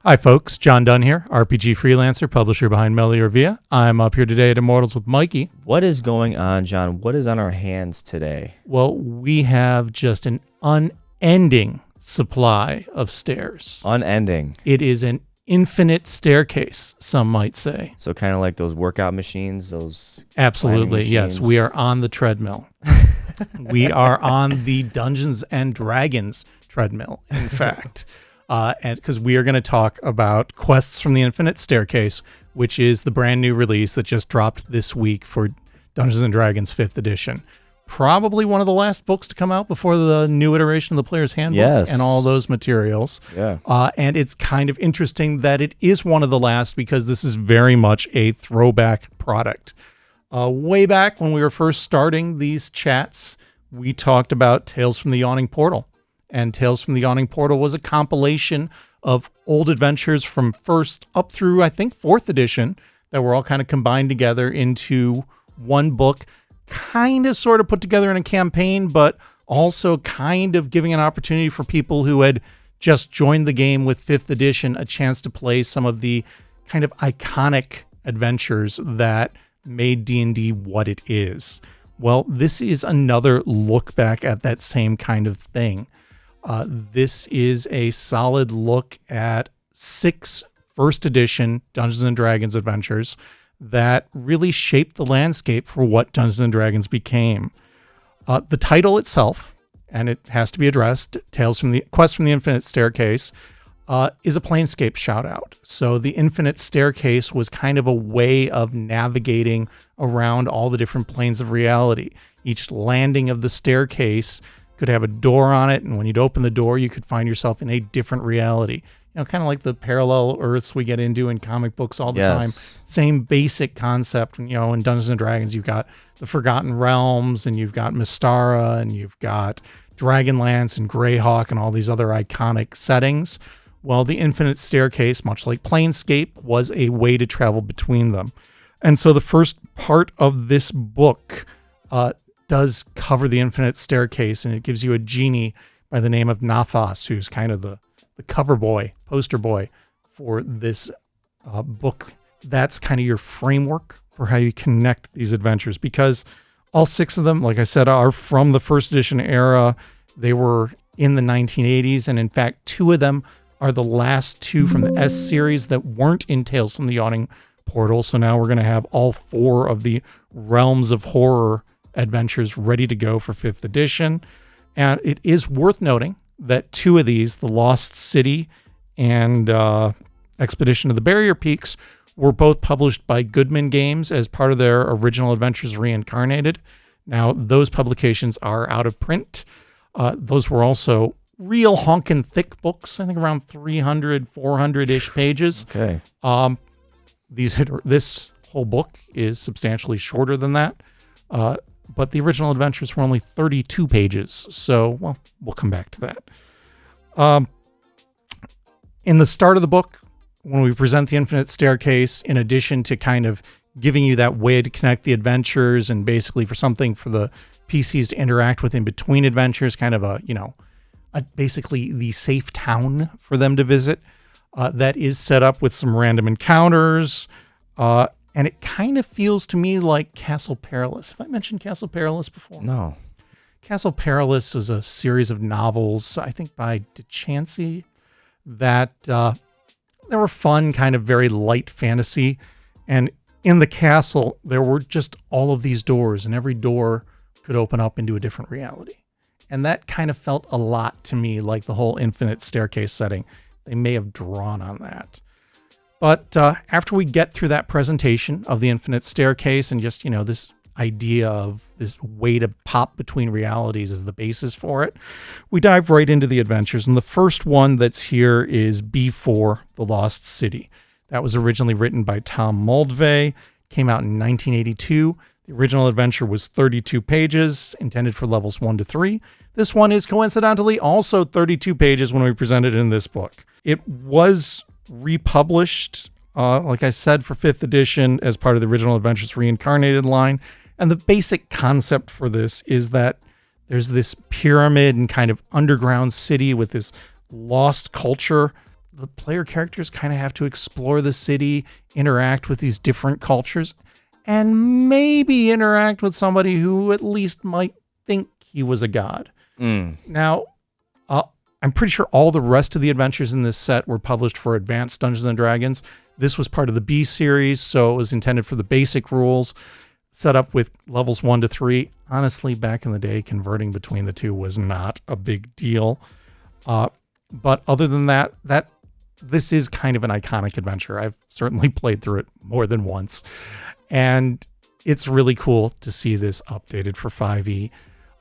Hi folks, John Dunn here, RPG freelancer, publisher behind Melee Via. I'm up here today at Immortals with Mikey. What is going on, John? What is on our hands today? Well, we have just an unending supply of stairs. Unending. It is an infinite staircase, some might say. So kind of like those workout machines, those Absolutely, climbing yes. machines. We are on the treadmill. We are on the Dungeons and Dragons treadmill, in fact. And because we are going to talk about Quests from the Infinite Staircase, which is the brand new release that just dropped this week for Dungeons and Dragons 5th edition. Probably one of the last books to come out before the new iteration of the Player's Handbook and all those materials. Yeah. And it's kind of interesting that it is one of the last because this is very much a throwback product. Way back when we were first starting these chats, we talked about Tales from the Yawning Portal. And Tales from the Yawning Portal was a compilation of old adventures from first up through, I think, 4th edition that were all kind of combined together into one book, kind of sort of put together in a campaign, but also kind of giving an opportunity for people who had just joined the game with 5th edition a chance to play some of the kind of iconic adventures that made D&D what it is. Well, this is another look back at that same kind of thing. This is a solid look at 6 first edition Dungeons and Dragons adventures that really shaped the landscape for what Dungeons and Dragons became. The title itself, and it has to be addressed, Tales from the Quest from the Infinite Staircase, is a Planescape shout out. So the Infinite Staircase was kind of a way of navigating around all the different planes of reality. Each landing of the staircase could have a door on it, and when you'd open the door, you could find yourself in a different reality. You know, kind of like the parallel Earths we get into in comic books all the time. Same basic concept. You know, in Dungeons and Dragons, you've got the Forgotten Realms, and you've got Mystara, and you've got Dragonlance and Greyhawk, and all these other iconic settings. Well, the Infinite Staircase, much like Planescape, was a way to travel between them. And so the first part of this book does cover the Infinite Staircase, and it gives you a genie by the name of Nathos, who's kind of the cover boy, poster boy for this book. That's kind of your framework for how you connect these adventures, because all 6 of them, like I said, are from the first edition era. They were in the 1980s, and in fact, 2 of them are the last 2 from the S series that weren't in Tales from the Yawning Portal. So now we're going to have all 4 of the Realms of Horror adventures ready to go for 5th edition. And it is worth noting that 2 of these, The Lost City and Expedition to the Barrier Peaks, were both published by Goodman Games as part of their Original Adventures Reincarnated. Now, those publications are out of print. Those were also real honkin' thick books, I think around 300, 400-ish pages. Okay. This whole book is substantially shorter than that. But the original adventures were only 32 pages. So, well, we'll come back to that. In the start of the book, when we present the Infinite Staircase, in addition to kind of giving you that way to connect the adventures and basically for something for the PCs to interact with in between adventures, kind of basically the safe town for them to visit, that is set up with some random encounters, and it kind of feels to me like Castle Perilous. Have I mentioned Castle Perilous before? No. Castle Perilous was a series of novels, I think by DeChancy, that they were fun, kind of very light fantasy. And in the castle, there were just all of these doors, and every door could open up into a different reality. And that kind of felt a lot to me like the whole Infinite Staircase setting. They may have drawn on that. But after we get through that presentation of the Infinite Staircase and just, this idea of this way to pop between realities as the basis for it, we dive right into the adventures. And the first one that's here is B4, The Lost City. That was originally written by Tom Moldvay, came out in 1982. The original adventure was 32 pages, intended for levels 1 to 3. This one is coincidentally also 32 pages when we presented it in this book. It was republished, like I said, for 5th edition as part of the Original Adventures Reincarnated line. And the basic concept for this is that there's this pyramid and kind of underground city with this lost culture the player characters kind of have to explore the city, interact with these different cultures, and maybe interact with somebody who at least might think he was a god. Now, I'm pretty sure all the rest of the adventures in this set were published for Advanced Dungeons & Dragons. This was part of the B series, so it was intended for the basic rules, set up with levels 1 to 3. Honestly, back in the day, converting between the two was not a big deal. But other than that, this is kind of an iconic adventure. I've certainly played through it more than once. And it's really cool to see this updated for 5e.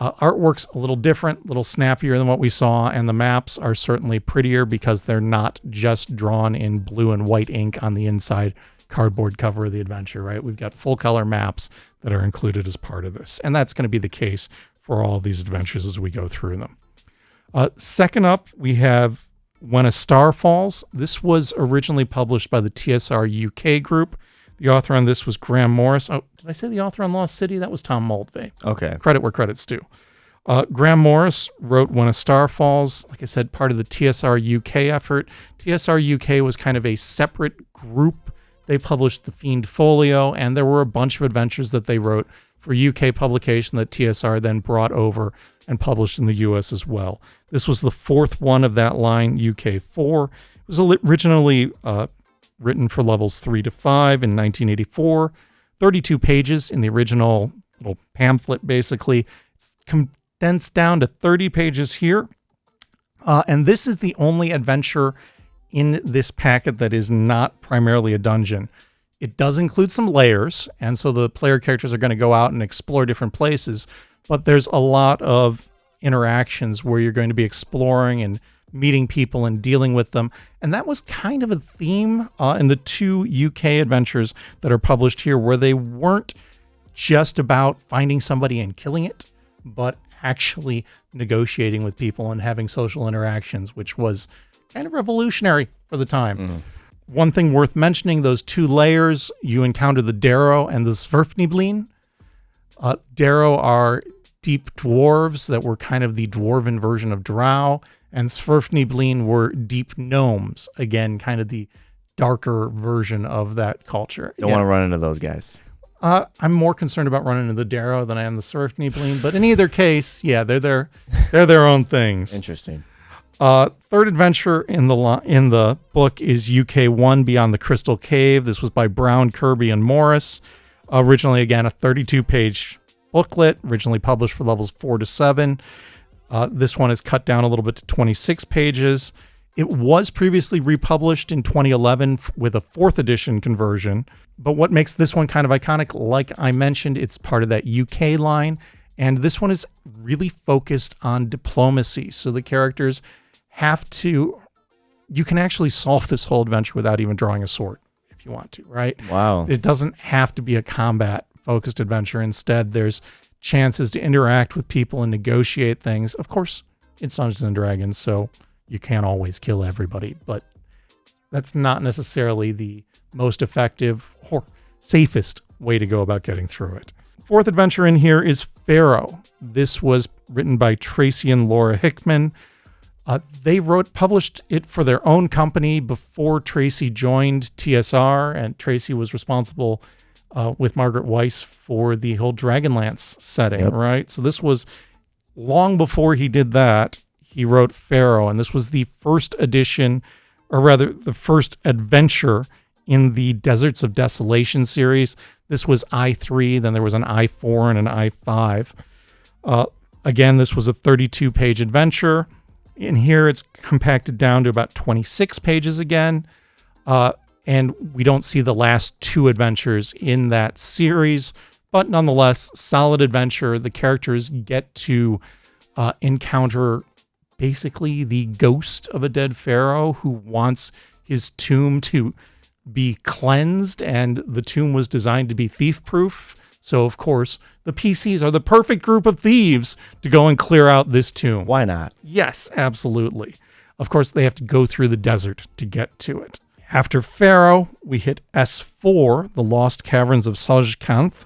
Artwork's a little different, a little snappier than what we saw, and the maps are certainly prettier because they're not just drawn in blue and white ink on the inside cardboard cover of the adventure, right? We've got full color maps that are included as part of this, and that's going to be the case for all of these adventures as we go through them. Second up, we have When a Star Falls. This was originally published by the TSR UK group. The author on this was Graham Morris. Oh, did I say the author on Lost City? That was Tom Moldvay. Okay. Credit where credit's due. Graham Morris wrote When a Star Falls, like I said, part of the TSR UK effort. TSR UK was kind of a separate group. They published The Fiend Folio, and there were a bunch of adventures that they wrote for UK publication that TSR then brought over and published in the US as well. This was the fourth one of that line, UK 4. It was originally written for levels 3 to 5 in 1984. 32 pages in the original little pamphlet, basically. It's condensed down to 30 pages here. And this is the only adventure in this packet that is not primarily a dungeon. It does include some layers, and so the player characters are going to go out and explore different places, but there's a lot of interactions where you're going to be exploring and meeting people and dealing with them. And that was kind of a theme in the two UK adventures that are published here, where they weren't just about finding somebody and killing it, but actually negotiating with people and having social interactions, which was kind of revolutionary for the time. One thing worth mentioning, those two layers, you encounter the Darrow and the Sverfniblin. Darrow are deep dwarves that were kind of the dwarven version of drow, and Sverfniblin were deep gnomes, again, kind of the darker version of that culture. Don't want to run into those guys. I'm more concerned about running into the Darrow than I am the Sverfniblin, but in either case, yeah, they're their own things. Interesting. Third adventure in the book is UK 1, Beyond the Crystal Cave. This was by Brown, Kirby, and Morris. Originally, again, a 32-page booklet, originally published for levels 4 to 7. This one is cut down a little bit to 26 pages. It was previously republished in 2011 with a 4th edition conversion. But what makes this one kind of iconic, like I mentioned, it's part of that UK line. And this one is really focused on diplomacy. So the characters you can actually solve this whole adventure without even drawing a sword if you want to, right? Wow. It doesn't have to be a combat-focused adventure. Instead, there's chances to interact with people and negotiate things. Of course, it's Dungeons and Dragons, so you can't always kill everybody, but that's not necessarily the most effective or safest way to go about getting through it. Fourth adventure in here is Pharaoh. This was written by Tracy and Laura Hickman. They published it for their own company before Tracy joined TSR, and Tracy was responsible with Margaret Weiss for the whole Dragonlance setting, right? So this was long before he did that. He wrote Pharaoh, and this was the first edition, or rather the first adventure in the Deserts of Desolation series. This was I3, then there was an I4 and an I5. Again, this was a 32-page adventure. In here, it's compacted down to about 26 pages again. And we don't see the last two adventures in that series, but nonetheless, solid adventure. The characters get to encounter basically the ghost of a dead pharaoh who wants his tomb to be cleansed, and the tomb was designed to be thief-proof. So, of course, the PCs are the perfect group of thieves to go and clear out this tomb. Why not? Yes, absolutely. Of course, they have to go through the desert to get to it. After Pharaoh, we hit S4, The Lost Caverns of Sajkanth.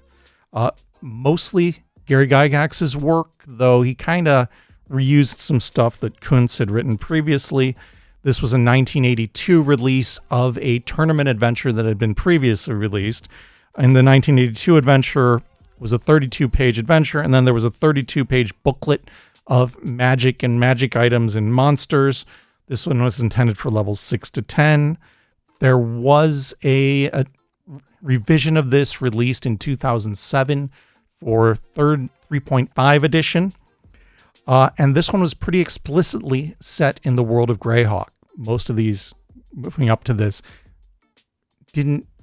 Mostly Gary Gygax's work, though he kind of reused some stuff that Kuntz had written previously. This was a 1982 release of a tournament adventure that had been previously released. And the 1982 adventure was a 32-page adventure, and then there was a 32-page booklet of magic and magic items and monsters. This one was intended for levels 6 to 10. There was a revision of this released in 2007 for 3.5 edition. And this one was pretty explicitly set in the world of Greyhawk. Most of these moving up to this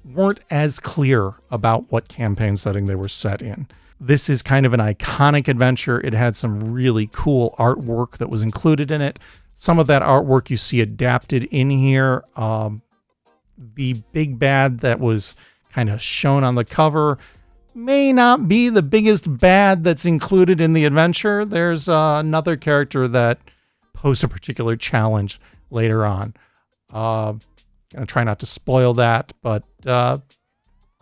weren't as clear about what campaign setting they were set in. This is kind of an iconic adventure. It had some really cool artwork that was included in it. Some of that artwork you see adapted in here. The big bad that was kind of shown on the cover may not be the biggest bad that's included in the adventure. There's another character that posed a particular challenge later on. Gonna try not to spoil that, but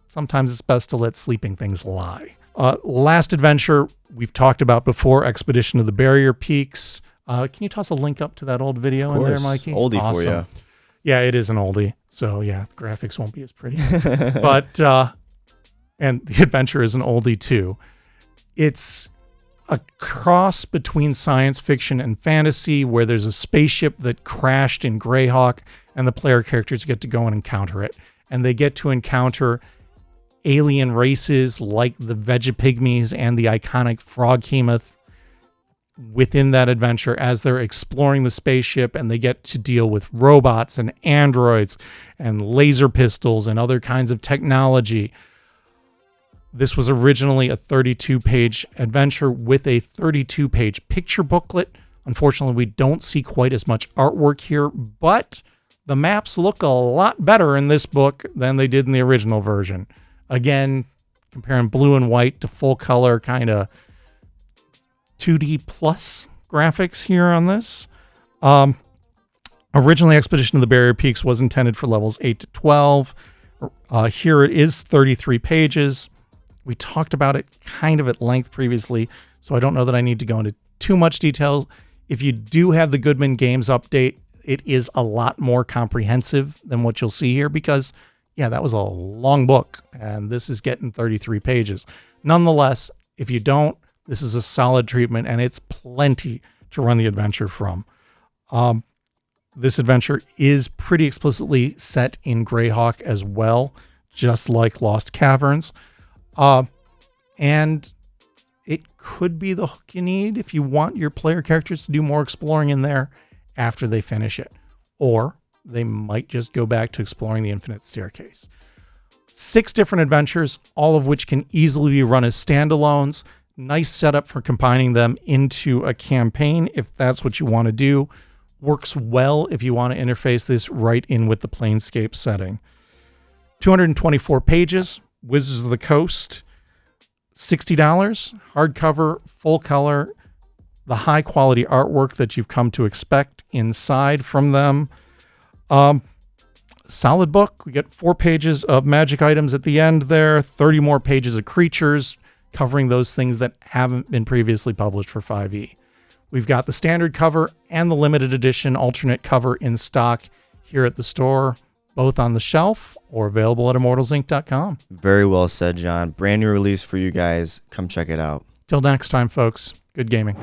sometimes it's best to let sleeping things lie. Last adventure we've talked about before, Expedition of the Barrier Peaks. Can you toss a link up to that old video in there, Mikey? Oldie awesome. for you. Yeah, it is an oldie. So yeah, the graphics won't be as pretty. But and the adventure is an oldie too. It's a cross between science fiction and fantasy, where there's a spaceship that crashed in Greyhawk, and the player characters get to go and encounter it. And they get to encounter alien races like the Vegapygmies and the iconic Froghemoth within that adventure as they're exploring the spaceship, and they get to deal with robots and androids and laser pistols and other kinds of technology. This was originally a 32-page adventure with a 32-page picture booklet. Unfortunately, we don't see quite as much artwork here, but the maps look a lot better in this book than they did in the original version. Again, comparing blue and white to full color, kind of 2D plus graphics here on this. Originally, Expedition of the Barrier Peaks was intended for levels 8 to 12. Here it is 33 pages. We talked about it kind of at length previously, so I don't know that I need to go into too much detail. If you do have the Goodman Games update, it is a lot more comprehensive than what you'll see here because, yeah, that was a long book, and this is getting 33 pages. Nonetheless, if you don't, this is a solid treatment, and it's plenty to run the adventure from. This adventure is pretty explicitly set in Greyhawk as well, just like Lost Caverns. And it could be the hook you need if you want your player characters to do more exploring in there after they finish it. Or they might just go back to exploring the Infinite Staircase. 6 different adventures, all of which can easily be run as standalones. Nice setup for combining them into a campaign if that's what you want to do. Works well if you want to interface this right in with the Planescape setting. 224 pages. Wizards of the Coast, $60, hardcover, full color, the high quality artwork that you've come to expect inside from them. Solid book. We get 4 pages of magic items at the end there, 30 more pages of creatures covering those things that haven't been previously published for 5e. We've got the standard cover and the limited edition alternate cover in stock here at the store, both on the shelf or available at immortalsinc.com. Very well said, John. Brand new release for you guys. Come check it out. Till next time, folks. Good gaming.